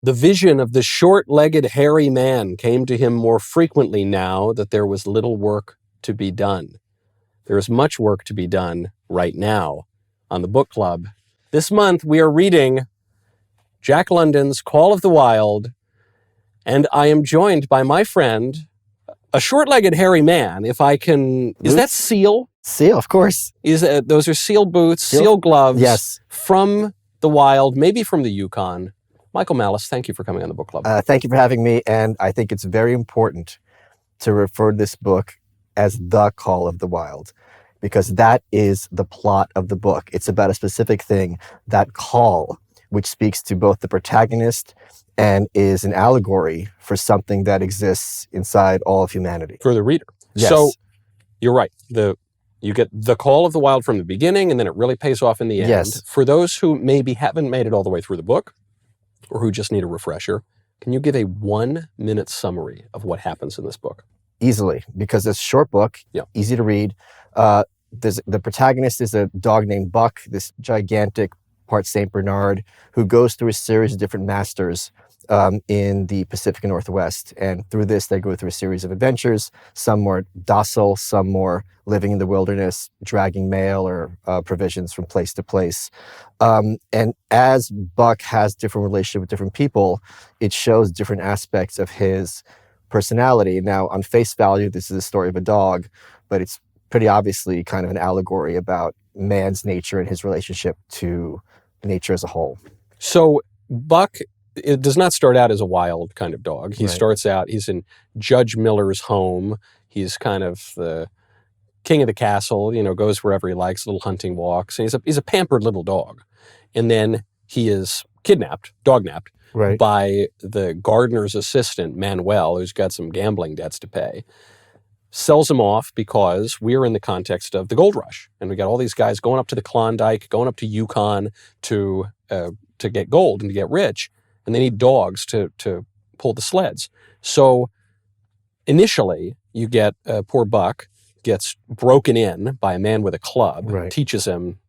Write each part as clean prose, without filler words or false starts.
The vision of the short-legged hairy man came to him more frequently now that there was little work to be done. There is much work to be done right now on the book club. This month we are reading Jack London's Call of the Wild, and I am joined by my friend, a short-legged hairy man, if I can... Boots? Is that seal? Seal, of course. Those are seal boots, seal gloves. Yes. From the wild, maybe from the Yukon. Michael Malice, thank you for coming on the book club. Thank you for having me, and I think it's very important to refer to this book as The Call of the Wild, because that is the plot of the book. It's about a specific thing, that call, which speaks to both the protagonist and is an allegory for something that exists inside all of humanity. For the reader. Yes. So, you're right. You get the Call of the Wild from the beginning, and then it really pays off in the end. Yes. For those who maybe haven't made it all the way through the book, or who just need a refresher, can you give a 1-minute summary of what happens in this book? Easily, because it's a short book, easy to read. The protagonist is a dog named Buck, this gigantic part Saint Bernard, who goes through a series of different masters in the Pacific Northwest. And through this, they go through a series of adventures, some more docile, some more living in the wilderness, dragging mail or provisions from place to place. And as Buck has different relationship with different people, it shows different aspects of his personality. Now, on face value, this is a story of a dog, but it's pretty obviously kind of an allegory about man's nature and his relationship to nature as a whole. So Buck, it does not start out as a wild kind of dog. He starts out, he's in Judge Miller's home. He's kind of the king of the castle, goes wherever he likes, little hunting walks. And he's a pampered little dog. And then he is dognapped, by the gardener's assistant, Manuel, who's got some gambling debts to pay. Sells him off because we're in the context of the gold rush. And we got all these guys going up to the Klondike, going up to Yukon to get gold and to get rich. And they need dogs to pull the sleds. So initially, you get poor Buck gets broken in by a man with a club, teaches him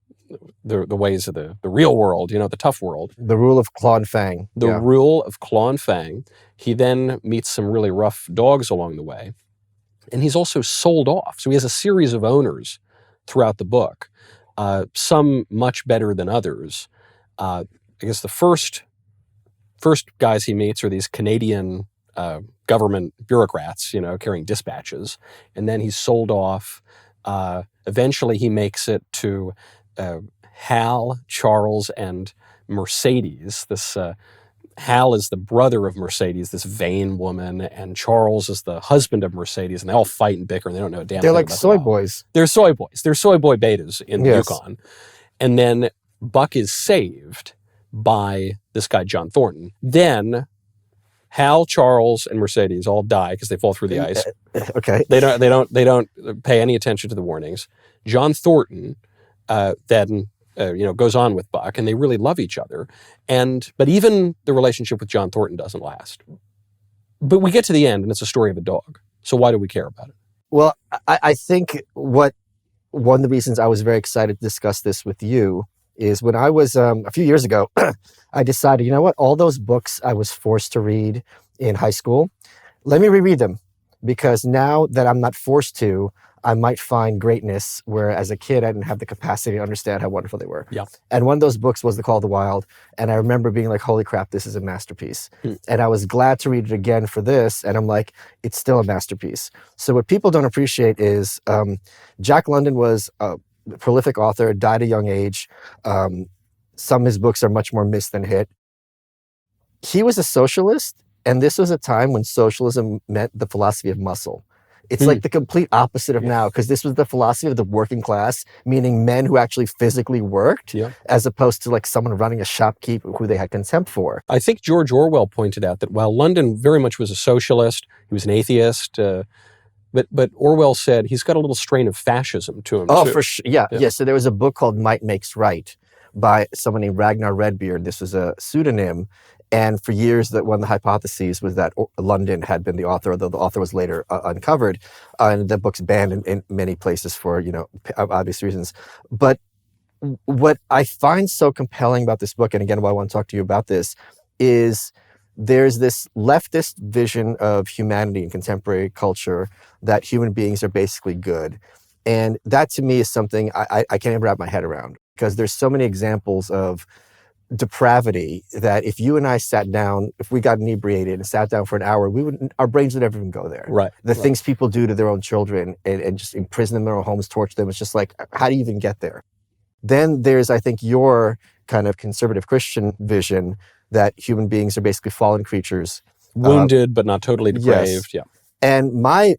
the ways of the real world, the tough world. The rule of claw and fang. The rule of claw and fang. He then meets some really rough dogs along the way. And he's also sold off. So he has a series of owners throughout the book, some much better than others. I guess the first guys he meets are these Canadian government bureaucrats, carrying dispatches. And then he's sold off. Eventually he makes it to Hal, Charles, and Mercedes. This Hal is the brother of Mercedes, this vain woman, and Charles is the husband of Mercedes, and they all fight and bicker, and they don't know a damn thing. They're like soy boys. They're soy boys. They're soy boy betas in the Yukon. And then Buck is saved by this guy, John Thornton. Then Hal, Charles, and Mercedes all die because they fall through the ice. They don't pay any attention to the warnings. John Thornton then goes on with Buck, and they really love each other. But even the relationship with John Thornton doesn't last. But we get to the end, and it's a story of a dog. So why do we care about it? Well, I think one of the reasons I was very excited to discuss this with you is when I was, a few years ago, I decided, you know what, all those books I was forced to read in high school, let me reread them. Because now that I'm not forced to, I might find greatness where as a kid I didn't have the capacity to understand how wonderful they were. And one of those books was The Call of the Wild. And I remember being like, holy crap, this is a masterpiece. And I was glad to read it again for this. And I'm like, it's still a masterpiece. So what people don't appreciate is Jack London was a prolific author, died at a young age. Some of his books are much more missed than hit. He was a socialist. And this was a time when socialism meant the philosophy of muscle. It's like the complete opposite of now, because this was the philosophy of the working class, meaning men who actually physically worked, as opposed to like someone running a shopkeep who they had contempt for. I think George Orwell pointed out that while London very much was a socialist, he was an atheist, but Orwell said he's got a little strain of fascism to him, too. For sure. Yeah. So there was a book called Might Makes Right by someone named Ragnar Redbeard. This was a pseudonym. And for years, that one of the hypotheses was that London had been the author, although the author was later uncovered. And the book's banned in many places for, obvious reasons. But what I find so compelling about this book, and again, why I want to talk to you about this, is there's this leftist vision of humanity in contemporary culture that human beings are basically good. And that to me is something I can't even wrap my head around, because there's so many examples of depravity that if you and I sat down, if we got inebriated and sat down for an hour, our brains would never even go there. Right. The things people do to their own children and just imprison them in their own homes, torture them, it's just like, how do you even get there? Then there's, I think, your kind of conservative Christian vision that human beings are basically fallen creatures. Wounded, but not totally depraved. Yes. Yeah. And my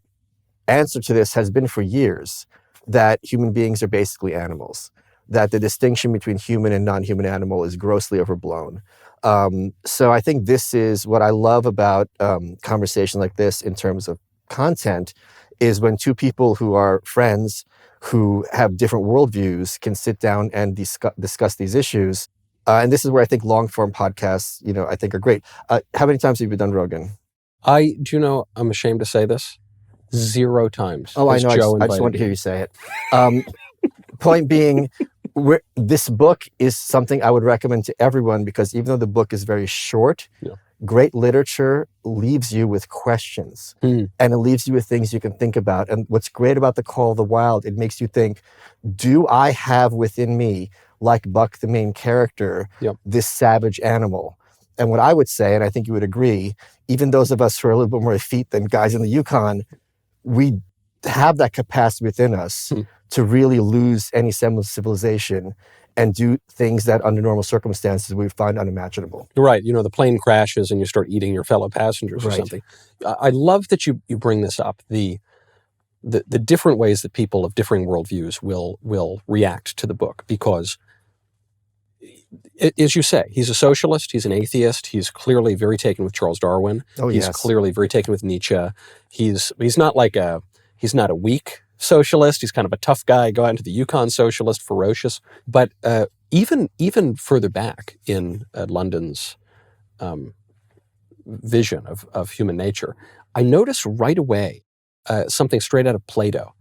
answer to this has been for years that human beings are basically animals, that the distinction between human and non-human animal is grossly overblown. So I think this is what I love about conversation like this in terms of content, is when two people who are friends, who have different worldviews, can sit down and discuss these issues. And this is where I think long-form podcasts, I think are great. How many times have you done Rogan? Do you know, I'm ashamed to say this, 0 times. Oh, I know. I just wanted to hear you say it. Point being, this book is something I would recommend to everyone, because even though the book is very short, great literature leaves you with questions, and it leaves you with things you can think about. And what's great about The Call of the Wild, it makes you think, do I have within me, like Buck, the main character, this savage animal? And what I would say, and I think you would agree, even those of us who are a little bit more effete than guys in the Yukon, we have that capacity within us to really lose any semblance of civilization and do things that under normal circumstances we would find unimaginable. Right. The plane crashes and you start eating your fellow passengers or something. I love that you bring this up, the different ways that people of differing worldviews will react to the book, because as you say, he's a socialist, he's an atheist, he's clearly very taken with Charles Darwin. He's clearly very taken with Nietzsche. He's not he's not a weak socialist. He's kind of a tough guy. Go out into the Yukon socialist, ferocious. But even further back in London's vision of human nature, I noticed right away something straight out of Plato.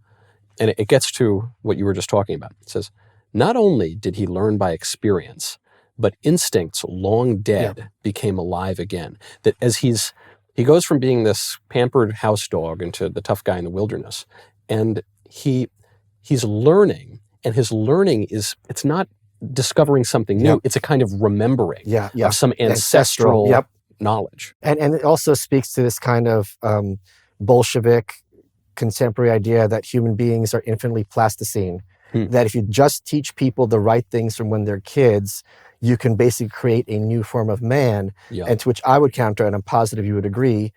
And it gets to what you were just talking about. It says, not only did he learn by experience, but instincts long dead became alive again. That as he goes from being this pampered house dog into the tough guy in the wilderness, and he's learning, and his learning it's not discovering something new. It's a kind of remembering of some ancestral knowledge. And it also speaks to this kind of Bolshevik contemporary idea that human beings are infinitely plasticine. That if you just teach people the right things from when they're kids, you can basically create a new form of man. And to which I would counter, and I'm positive you would agree,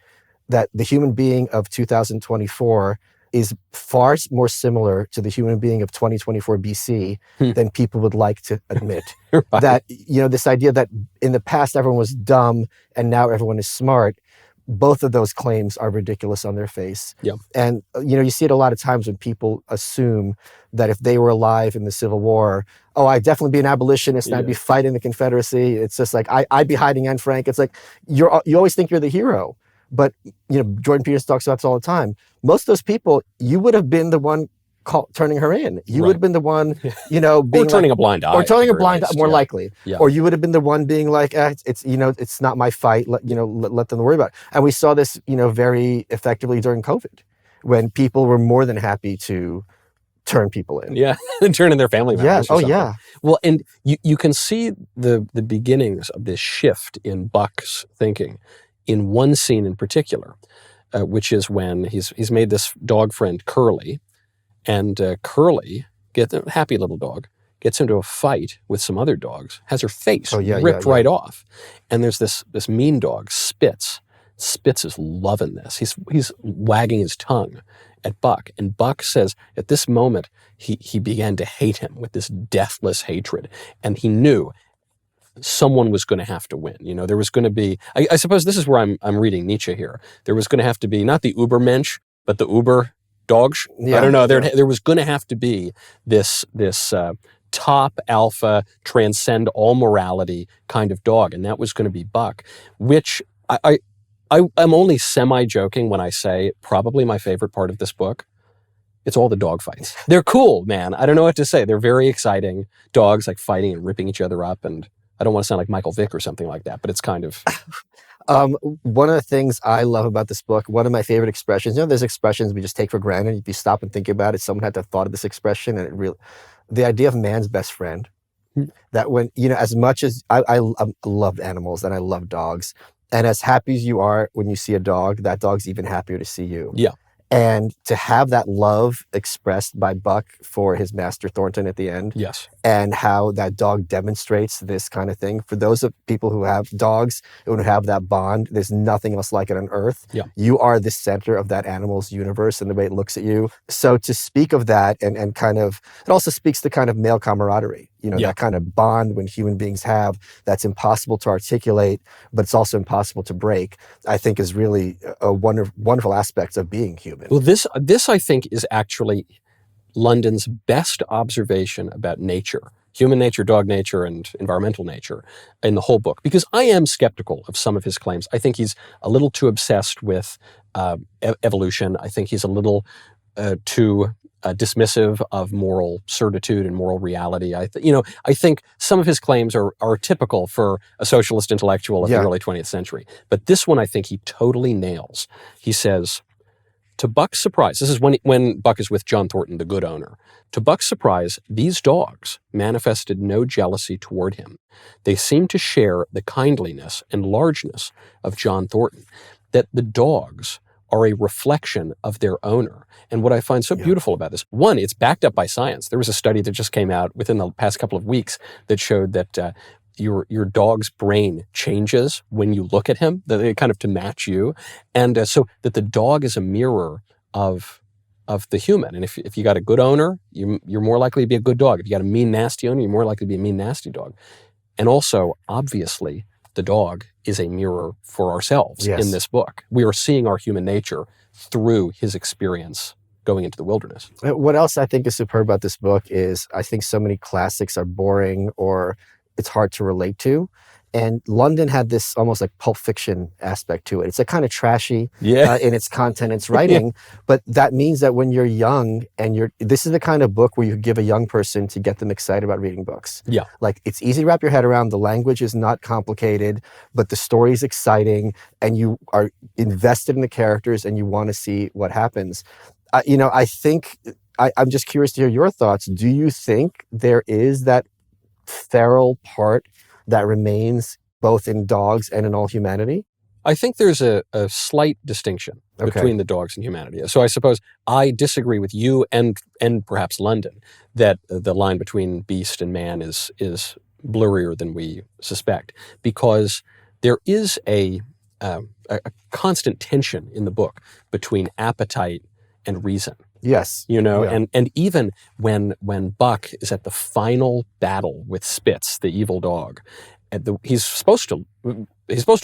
that the human being of 2024 is far more similar to the human being of 2024 BC than people would like to admit. That, this idea that in the past everyone was dumb and now everyone is smart, both of those claims are ridiculous on their face. And, you see it a lot of times when people assume that if they were alive in the Civil War, I'd definitely be an abolitionist and I'd be fighting the Confederacy. It's just like, I'd be hiding Anne Frank. It's like, you always think you're the hero. But, Jordan Peterson talks about this all the time. Most of those people, you would have been the one turning her in. You would have been the one, being or turning a blind eye. Or turning a blind eye, more likely. Or you would have been the one being like, it's not my fight. Let them worry about it. And we saw this, very effectively during COVID, when people were more than happy to turn people in. And turn in their family members. Well, and you can see the beginnings of this shift in Buck's thinking in one scene in particular, which is when he's made this dog friend Curly. And Curly, a happy little dog, gets into a fight with some other dogs, has her face ripped right off. And there's this mean dog, Spitz. Spitz is loving this. He's wagging his tongue at Buck. And Buck says at this moment, he began to hate him with this deathless hatred. And he knew someone was going to have to win. There was going to be, I suppose this is where I'm reading Nietzsche here. There was going to have to be not the Ubermensch, but the Uber dogs. I don't know. There was going to have to be this top alpha, transcend all morality kind of dog, and that was going to be Buck, which I'm only semi-joking when I say probably my favorite part of this book. It's all the dog fights. They're cool, man. I don't know what to say. They're very exciting. Dogs like fighting and ripping each other up, and I don't want to sound like Michael Vick or something like that, but it's kind of... One of the things I love about this book, one of my favorite expressions, there's expressions we just take for granted. If you stop and think about it, someone had to have thought of this expression, and the idea of man's best friend. That when, as much as I love animals and I love dogs, and as happy as you are when you see a dog, that dog's even happier to see you. Yeah. And to have that love expressed by Buck for his master Thornton at the end. Yes. And how that dog demonstrates this kind of thing. For those of people who have dogs, who have that bond, there's nothing else like it on earth. Yeah. You are the center of that animal's universe and the way it looks at you. So to speak of that and kind of, it also speaks to kind of male camaraderie. That kind of bond when human beings have that's impossible to articulate, but it's also impossible to break, I think is really a wonderful aspect of being human. Well, this I think is actually London's best observation about nature, human nature, dog nature, and environmental nature in the whole book, because I am skeptical of some of his claims. I think he's a little too obsessed with evolution. I think he's a little too dismissive of moral certitude and moral reality. I think some of his claims are typical for a socialist intellectual of the early 20th century. But this one I think he totally nails. He says, to Buck's surprise, this is when Buck is with John Thornton, the good owner. To Buck's surprise, these dogs manifested no jealousy toward him. They seemed to share the kindliness and largeness of John Thornton, that the dogs are a reflection of their owner. And what I find so beautiful about this, one, it's backed up by science. There was a study that just came out within the past couple of weeks that showed that your dog's brain changes when you look at him, kind of to match you. And so that the dog is a mirror of the human. And if you got a good owner, you're more likely to be a good dog. If you got a mean, nasty owner, you're more likely to be a mean, nasty dog. And also, obviously, the dog is a mirror for ourselves in this book. We are seeing our human nature through his experience going into the wilderness. What else I think is superb about this book is I think so many classics are boring or it's hard to relate to. And London had this almost like Pulp Fiction aspect to it. It's a kind of trashy in its content, its writing, but that means that when you're young and this is the kind of book where you give a young person to get them excited about reading books. Yeah. Like it's easy to wrap your head around. The language is not complicated, but the story is exciting and you are invested in the characters and you want to see what happens. I think, I'm just curious to hear your thoughts. Do you think there is that feral part that remains both in dogs and in all humanity? I think there's a slight distinction between the dogs and humanity. So I suppose I disagree with you and perhaps London that the line between beast and man is blurrier than we suspect, because there is a constant tension in the book between appetite and reason. Yes. And even when Buck is at the final battle with Spitz, the evil dog, he's supposed to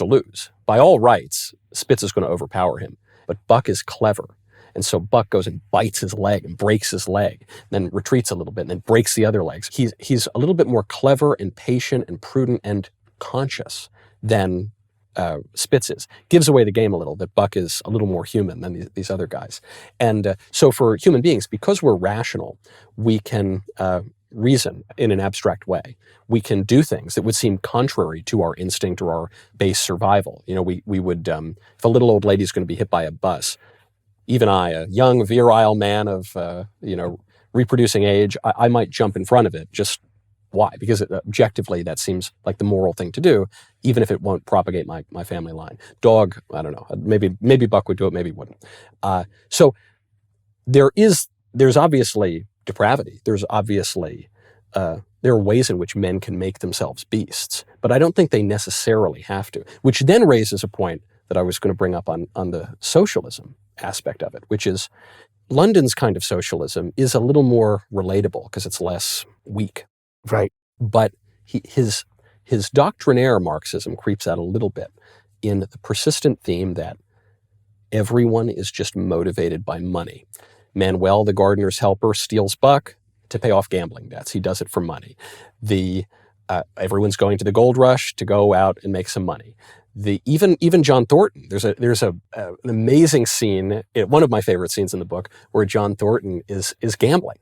lose. By all rights, Spitz is going to overpower him. But Buck is clever. And so Buck goes and bites his leg and breaks his leg, then retreats a little bit and then breaks the other legs. He's a little bit more clever and patient and prudent and conscious than Spitz is. Gives away the game a little, that Buck is a little more human than these other guys. And so for human beings, because we're rational, we can reason in an abstract way. We can do things that would seem contrary to our instinct or our base survival. We would, if a little old lady's going to be hit by a bus, even I, a young, virile man of, reproducing age, I might jump in front of it. Just why? Because objectively, that seems like the moral thing to do, even if it won't propagate my family line. Dog, I don't know. Maybe Buck would do it, maybe wouldn't. So there's obviously depravity. There's obviously there are ways in which men can make themselves beasts, but I don't think they necessarily have to. Which then raises a point that I was going to bring up on the socialism aspect of it, which is London's kind of socialism is a little more relatable because it's less weak. Right. But his doctrinaire Marxism creeps out a little bit in the persistent theme that everyone is just motivated by money. Manuel, the gardener's helper, steals Buck to pay off gambling debts. He does it for money. Everyone's going to the gold rush to go out and make some money. Even John Thornton, there's an amazing scene, one of my favorite scenes in the book, where John Thornton is gambling.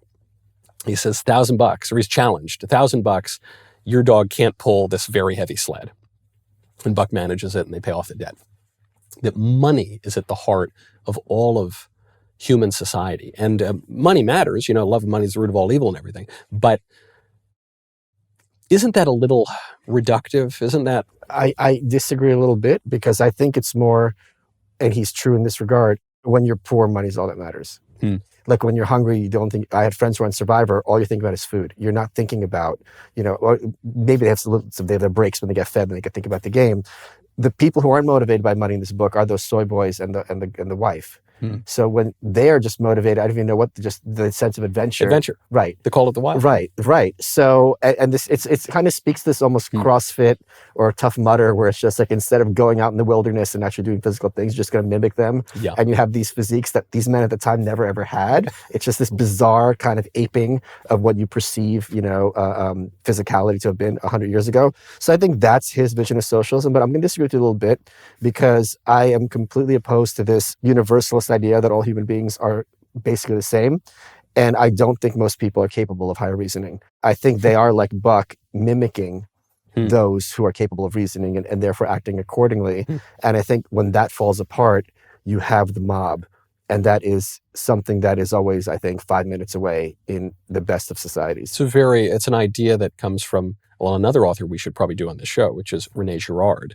He says $1,000, or he's challenged $1,000. Your dog can't pull this very heavy sled. and Buck manages it and they pay off the debt. That money is at the heart of all of human society. And money matters, love of money is the root of all evil and everything. But isn't that a little reductive? Isn't that? I disagree a little bit, because I think it's more, and he's true in this regard, when you're poor, money's all that matters. Like when you're hungry, you don't think. I had friends who are on Survivor. All you think about is food. You're not thinking about, or maybe they have they have their breaks when they get fed and they can think about the game. The people who aren't motivated by money in this book are those soy boys and the wife. So when they are just motivated, I don't even know what, just the sense of adventure. Right. The call of the wild. Right. So, and this, it kind of speaks to this almost CrossFit or Tough Mudder, where it's just like, instead of going out in the wilderness and actually doing physical things, you're just going to mimic them. Yeah. And you have these physiques that these men at the time never ever had. It's just this bizarre kind of aping of what you perceive, physicality to have been 100 years ago. So I think that's his vision of socialism, but I'm going to disagree with you a little bit, because I am completely opposed to this universalist idea that all human beings are basically the same. And I don't think most people are capable of higher reasoning. I think they are, like Buck, mimicking those who are capable of reasoning and therefore acting accordingly. And I think when that falls apart, you have the mob. And that is something that is always, I think, 5 minutes away in the best of societies. It's an idea that comes from, another author we should probably do on the show, which is René Girard.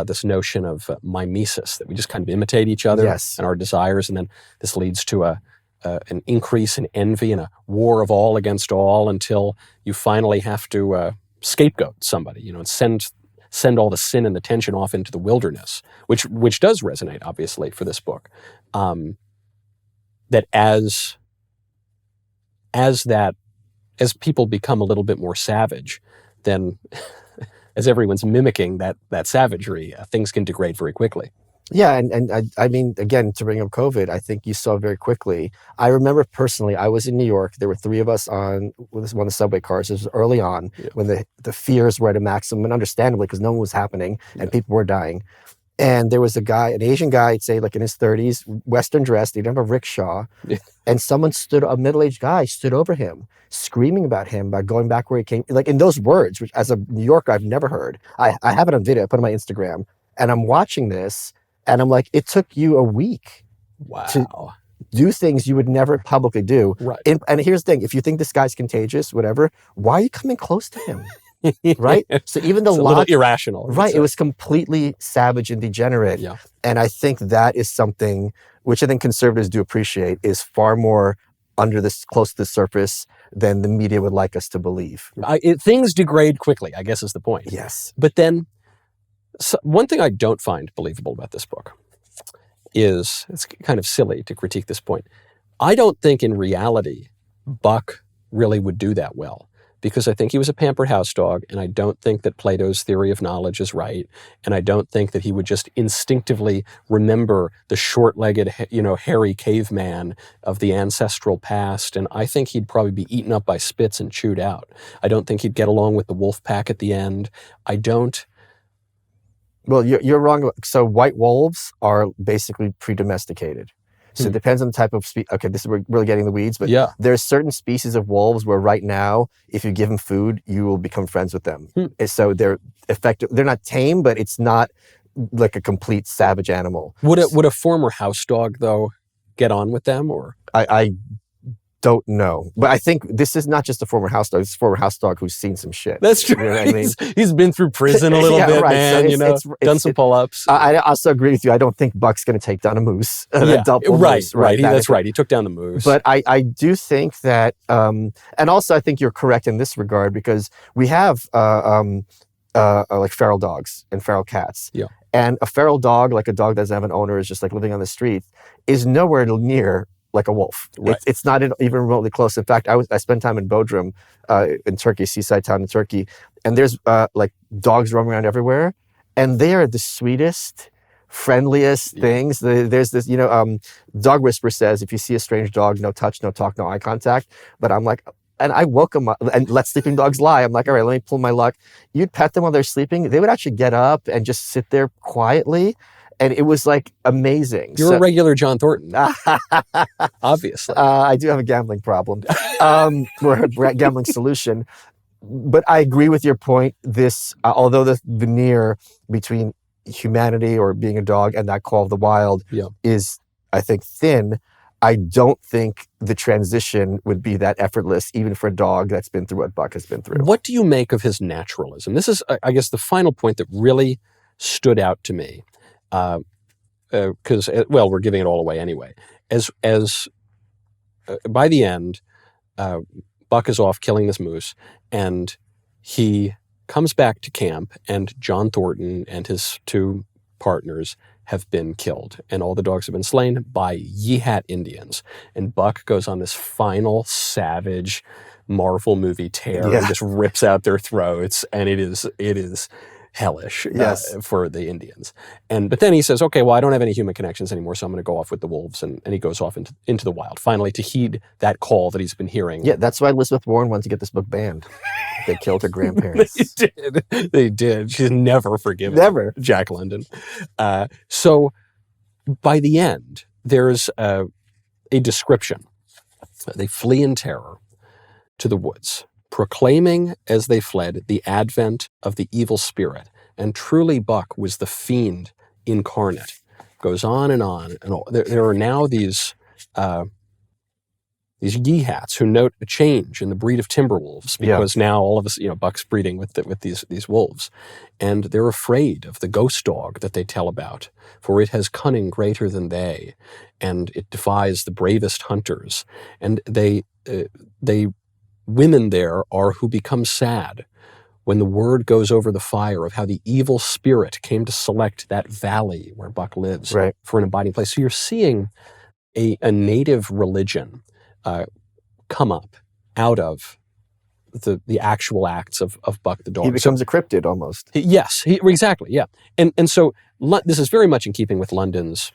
This notion of mimesis, that we just kind of imitate each other and our desires, and then this leads to an increase in envy and a war of all against all, until you finally have to scapegoat somebody, and send all the sin and the tension off into the wilderness, which does resonate, obviously, for this book. That as people become a little bit more savage, then as everyone's mimicking that savagery, things can degrade very quickly. Yeah, and I mean, again, to bring up COVID, I think you saw very quickly. I remember personally, I was in New York. There were 3 of us on one of the subway cars. This was early on, when the fears were at a maximum, and understandably, because no one was happening and people were dying. And there was an Asian guy, I'd say like in his 30s, Western dressed, he'd have a rickshaw, and a middle-aged guy stood over him, screaming about him, about going back where he came, like in those words, which as a New Yorker, I've never heard. I have it on video, I put it on my Instagram, and I'm watching this, and I'm like, it took you a week to do things you would never publicly do. Right. And here's the thing, if you think this guy's contagious, whatever, why are you coming close to him? Right? So even it's a little irrational. Right. It was completely savage and degenerate. Yeah. And I think that is something which I think conservatives do appreciate, is far more close to the surface than the media would like us to believe. Things degrade quickly, I guess is the point. Yes. But then one thing I don't find believable about this book is, it's kind of silly to critique this point, I don't think in reality Buck really would do that well. Because I think he was a pampered house dog, and I don't think that Plato's theory of knowledge is right, and I don't think that he would just instinctively remember the short-legged, hairy caveman of the ancestral past, and I think he'd probably be eaten up by spits and chewed out. I don't think he'd get along with the wolf pack at the end. I don't. Well, you're wrong. So white wolves are basically pre-domesticated. So it depends on the type of species. Okay, we're really getting the weeds, but there's certain species of wolves where right now, if you give them food, you will become friends with them. And so they're effective. They're not tame, but it's not like a complete savage animal. Would a former house dog, though, get on with them? Or I don't know. But I think this is not just a former house dog. It's a former house dog who's seen some shit. That's true. You know what I mean? He's been through prison a little bit, right. Man. So done some pull-ups. I also agree with you. I don't think Buck's going to take down a moose. An adult moose, right. That's right. He took down the moose. But I do think that, and also I think you're correct in this regard, because we have like feral dogs and feral cats. Yeah. And a feral dog, like a dog that doesn't have an owner, is just like living on the street, is nowhere near like a wolf. Right. It's not even remotely close. In fact, I spent time in Bodrum, in Turkey, seaside town in Turkey, and there's like dogs roaming around everywhere, and they are the sweetest, friendliest things. There's this, Dog Whisperer says, if you see a strange dog, no touch, no talk, no eye contact. But I'm like, and I woke them up and let sleeping dogs lie. I'm like, all right, let me pull my luck. You'd pet them while they're sleeping. They would actually get up and just sit there quietly. And it was like amazing. You're a regular John Thornton, obviously. I do have a gambling problem, or a gambling solution. but I agree with your point. This, although the veneer between humanity or being a dog and that call of the wild is, I think, thin, I don't think the transition would be that effortless, even for a dog that's been through what Buck has been through. What do you make of his naturalism? This is, I guess, the final point that really stood out to me. Because, well, we're giving it all away anyway. By the end, Buck is off killing this moose, and he comes back to camp, and John Thornton and his two partners have been killed, and all the dogs have been slain by Yeehat Indians. And Buck goes on this final savage Marvel movie tear and just rips out their throats, and it is hellish for the Indians. But then he says, okay, well, I don't have any human connections anymore, so I'm going to go off with the wolves. And he goes off into the wild, finally, to heed that call that he's been hearing. Yeah, that's why Elizabeth Warren wanted to get this book banned. They killed her grandparents. They did. She's never forgiven Jack London. So by the end, there's a description. They flee in terror to the woods, proclaiming as they fled the advent of the evil spirit. And truly Buck was the fiend incarnate. Goes on and on. And there are now these Yeehats who note a change in the breed of timber wolves, because now all of us, Buck's breeding with these wolves. And they're afraid of the ghost dog that they tell about, for it has cunning greater than they, and it defies the bravest hunters. And women there are who become sad when the word goes over the fire of how the evil spirit came to select that valley where Buck lives for an abiding place. So you're seeing a native religion come up out of the actual acts of Buck the dog. He becomes a cryptid almost. Yes, exactly, yeah. And so this is very much in keeping with London's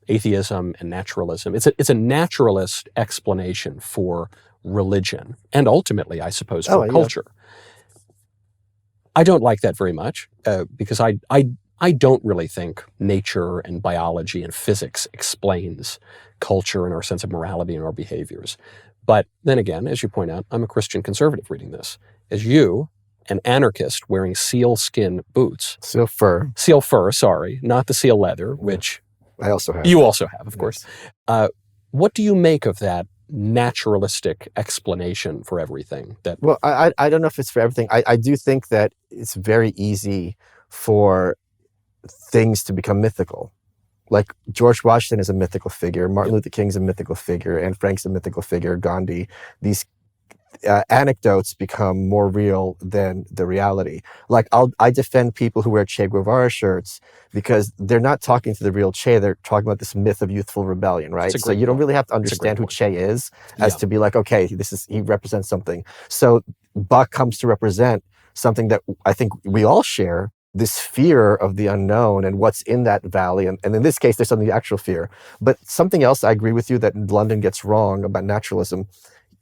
atheism and naturalism. It's a naturalist explanation for religion, and ultimately, I suppose, for culture. I don't like that very much, because I don't really think nature and biology and physics explains culture and our sense of morality and our behaviors. But then again, as you point out, I'm a Christian conservative reading this. As you, an anarchist wearing sealskin boots. Seal fur, sorry, not the seal leather, which I also have. You also have, of course. What do you make of that naturalistic explanation for everything? Well, I don't know if it's for everything. I do think that it's very easy for things to become mythical. Like George Washington is a mythical figure, Martin Luther King's a mythical figure, Anne Frank's a mythical figure, Gandhi. These anecdotes become more real than the reality. Like I defend people who wear Che Guevara shirts because they're not talking to the real Che, they're talking about this myth of youthful rebellion, right? So you don't really have to understand who Che is as to be like, okay, he represents something. So Buck comes to represent something that I think we all share, this fear of the unknown and what's in that valley. And in this case, there's something actual fear. But something else I agree with you that London gets wrong about naturalism.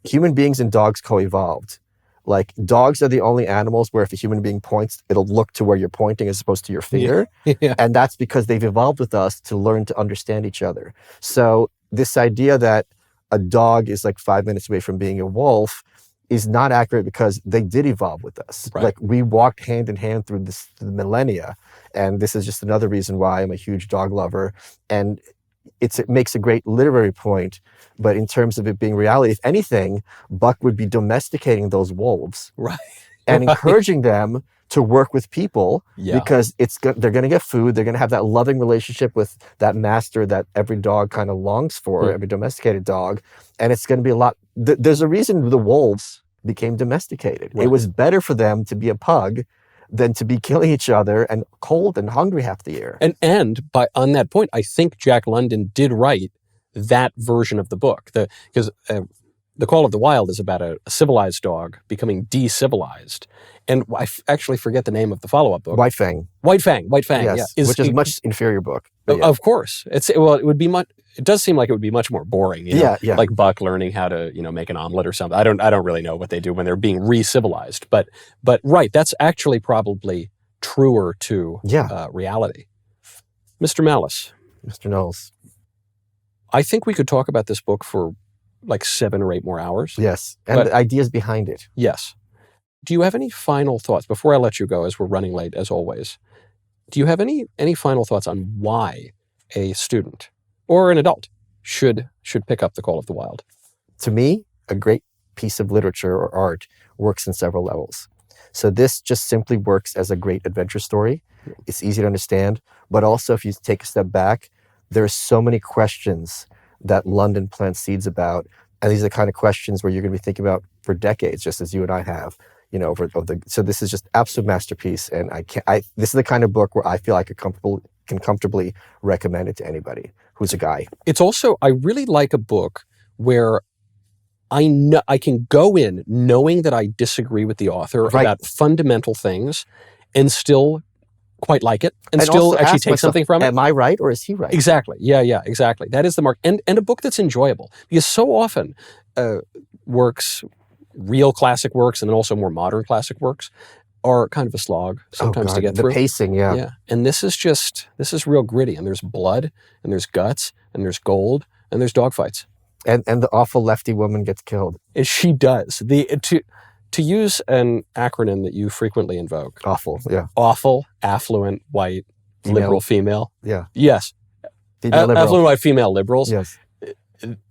Human beings and dogs co-evolved. Like dogs are the only animals where if a human being points, it'll look to where you're pointing as opposed to your finger. And that's because they've evolved with us to learn to understand each other. So this idea that a dog is like 5 minutes away from being a wolf is not accurate, because they did evolve with us. Like we walked hand in hand through the millennia. And this is just another reason why I'm a huge dog lover. And it makes a great literary point, but in terms of it being reality, if anything, Buck would be domesticating those wolves, and encouraging them to work with people, because they're going to get food, they're going to have that loving relationship with that master that every dog kind of longs for, every domesticated dog, and it's going to be a lot. There's a reason the wolves became domesticated. It was better for them to be a pug than to be killing each other and cold and hungry half the year. And on that point, I think Jack London did write that version of the book. Because The Call of the Wild is about a civilized dog becoming de-civilized. And I actually forget the name of the follow-up book. White Fang. Yes, which is a much inferior book. Of course. It would be much. It does seem like it would be much more boring. Like Buck learning how to make an omelet or something. I don't really know what they do when they're being re-civilized. But right, that's actually probably truer to reality. Mr. Malice. Mr. Knowles. I think we could talk about this book for like 7 or 8 more hours. Yes, and the ideas behind it. Yes. do you have any final thoughts before I let you go, as we're running late as always? Do you have any final thoughts on why a student or an adult should pick up The Call of the Wild? To me, a great piece of literature or art works in several levels. So this just simply works as a great adventure story. It's easy to understand, but also if you take a step back, there are so many questions that London plants seeds about, and these are the kind of questions where you're going to be thinking about for decades, just as you and I have. So this is just absolute masterpiece, and this is the kind of book where I feel I can comfortably recommend it to anybody who's a guy. It's also, I really like a book where I know I can go in knowing that I disagree with the author about fundamental things and still quite like it and still actually take something from it. Am I right or is he right? Exactly. Yeah, exactly. That is the mark. And a book that's enjoyable, because so often real classic works and then also more modern classic works are kind of a slog sometimes to get through. The pacing, yeah. And this is real gritty, and there's blood and there's guts and there's gold and there's dogfights. And the awful lefty woman gets killed. And she does. To use an acronym that you frequently invoke. Awful, yeah. Awful, affluent, white, liberal female. Yeah. Yes. Affluent, white, female liberals. Yes.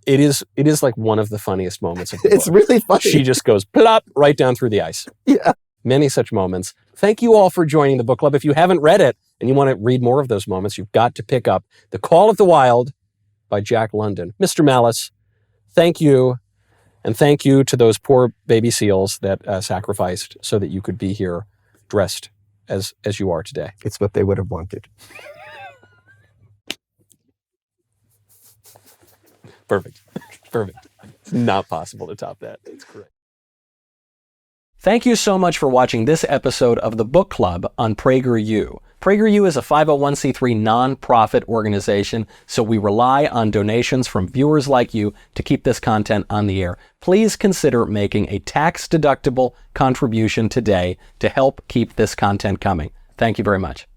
It is like one of the funniest moments of the It's book. really funny. She just goes plop right down through the ice. Yeah. Many such moments. Thank you all for joining the book club. If you haven't read it and you want to read more of those moments, you've got to pick up The Call of the Wild by Jack London. Mr. Malice, thank you. And thank you to those poor baby seals that sacrificed so that you could be here dressed as you are today. It's what they would have wanted. Perfect. It's not possible to top that. It's great. Thank you so much for watching this episode of the Book Club on PragerU. PragerU is a 501c3 nonprofit organization, so we rely on donations from viewers like you to keep this content on the air. Please consider making a tax-deductible contribution today to help keep this content coming. Thank you very much.